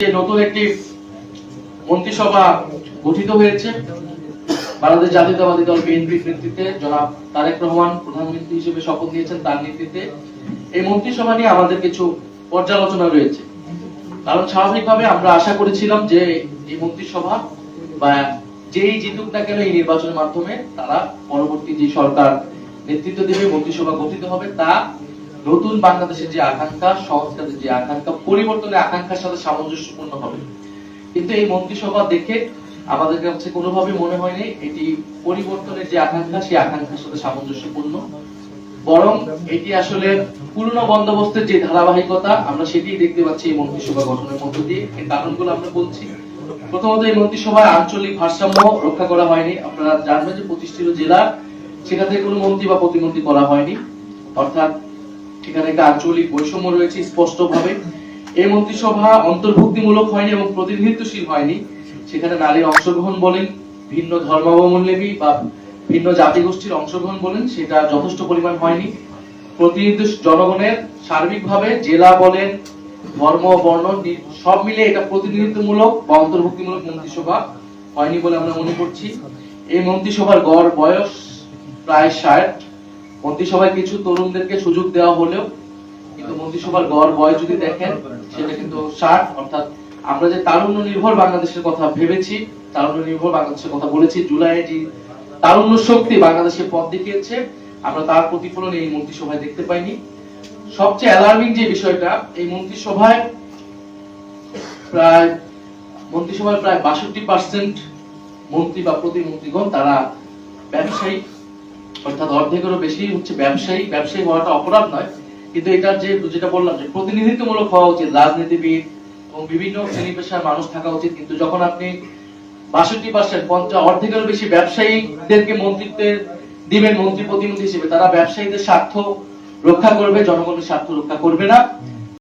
নতুন একটি মন্ত্রিসভা গঠিত হয়েছে বাংলাদেশ জাতীয়তাবাদী দল বিএনপির নেতৃত্বে। জনাব তারেক রহমান প্রধানমন্ত্রী হিসেবে শপথ নিয়েছেন, তার নেতৃত্বে এই মন্ত্রিসভা নিয়ে আমাদের কিছু পর্যালোচনা রয়েছে। কারণ স্বাভাবিকভাবে আমরা আশা করেছিলাম যে এই মন্ত্রিসভা বা যেই জিতুক না কেন এই নির্বাচনের মাধ্যমে তারা পরবর্তী যে সরকার নেতৃত্ব দেবে, মন্ত্রিসভা গঠিত হবে, তা নতুন বাংলাদেশের যে আকাঙ্ক্ষা, সংস্কারের যে আকাঙ্ক্ষা, পরিবর্তনের আকাঙ্ক্ষার সাথে সামঞ্জস্যপূর্ণ হবে। কিন্তু এই মন্ত্রিসভা দেখে আমাদের কাছে কোনোভাবে মনে হয়নি এটি পরিবর্তনের যে আকাঙ্ক্ষা, সেই আকাঙ্ক্ষার সাথে সামঞ্জস্যপূর্ণ। বরং এটি আসলে পুরনো বন্দোবস্তের যে ধারাবাহিকতা, আমরা সেটি দেখতে পাচ্ছি এই মন্ত্রিসভা গঠনের মধ্য দিয়ে। এর কারণগুলো আমরা বলছি। প্রথমত, এই মন্ত্রিসভায় আঞ্চলিক ভারসাম্য রক্ষা করা হয়নি। আপনারা জানবেন যে 25টি জেলা, সেখান থেকে কোনো মন্ত্রী বা প্রতিমন্ত্রী করা হয়নি, অর্থাৎ সেখানে একটা আঞ্চলিক বৈষম্য রয়েছে স্পষ্টভাবে। এই মন্ত্রিসভা অন্তর্ভুক্তিমূলক হয়নি এবং প্রতিনিধিত্বশীল হয়নি। সেখানে নারীর অংশগ্রহণ বলেন, ভিন্ন ধর্মাবলম্বী বা ভিন্ন জাতিগোষ্ঠীর অংশগ্রহণ বলেন, সেটা যথেষ্ট পরিমাণ হয়নি। প্রতিনিধি জনগণের সার্বিকভাবে জেলা বলেন, ধর্ম, বর্ণ সব মিলে এটা প্রতিনিধিত্বমূলক বা অন্তর্ভুক্তিমূলক মন্ত্রিসভা হয়নি বলে আমরা মনে করছি। এই মন্ত্রিসভার গড় বয়স প্রায় 60। মন্ত্রিসভায় কিছু তরুণদেরকে সুযোগ দেওয়া হলেও কিন্তু মন্ত্রিসভার গড় বয়স যদি দেখেন সেটা কিন্তু 60। অর্থাৎ আমরা যে তারুণ্য নির্ভর বাংলাদেশের কথা ভেবেছি, তারুণ্য নির্ভর বাংলাদেশের কথা বলেছি, জুলাইয়ে যে তারুণ্য শক্তি বাংলাদেশের পথ দেখিয়েছে, আমরা তার প্রতিফলন এই মন্ত্রিসভায় দেখতে পাইনি। সবচেয়ে অ্যালার্মিং যে বিষয়টা, এই মন্ত্রিসভায় প্রায় 62% মন্ত্রী বা প্রতিমন্ত্রীগণ তারা ব্যবসায়ী, অর্থাৎ অর্ধেকেরও বেশি হচ্ছে ব্যবসায়ী। ব্যবসায়ী হওয়াটা অপরাধ নয়, কিন্তু এটার যেটা বললাম যে প্রতিনিধিত্বমূলক হওয়া উচিত, রাজনীতিবিদ এবং বিভিন্ন শ্রেণী পেশার মানুষ থাকা উচিত। কিন্তু যখন আপনি 62% অর্ধেকেরও বেশি ব্যবসায়ীদেরকে মন্ত্রিত্বে দিবেন মন্ত্রী প্রতিনিধি হিসেবে, তারা ব্যবসায়ীদের স্বার্থ রক্ষা করবে, জনগণের স্বার্থ রক্ষা করবে না।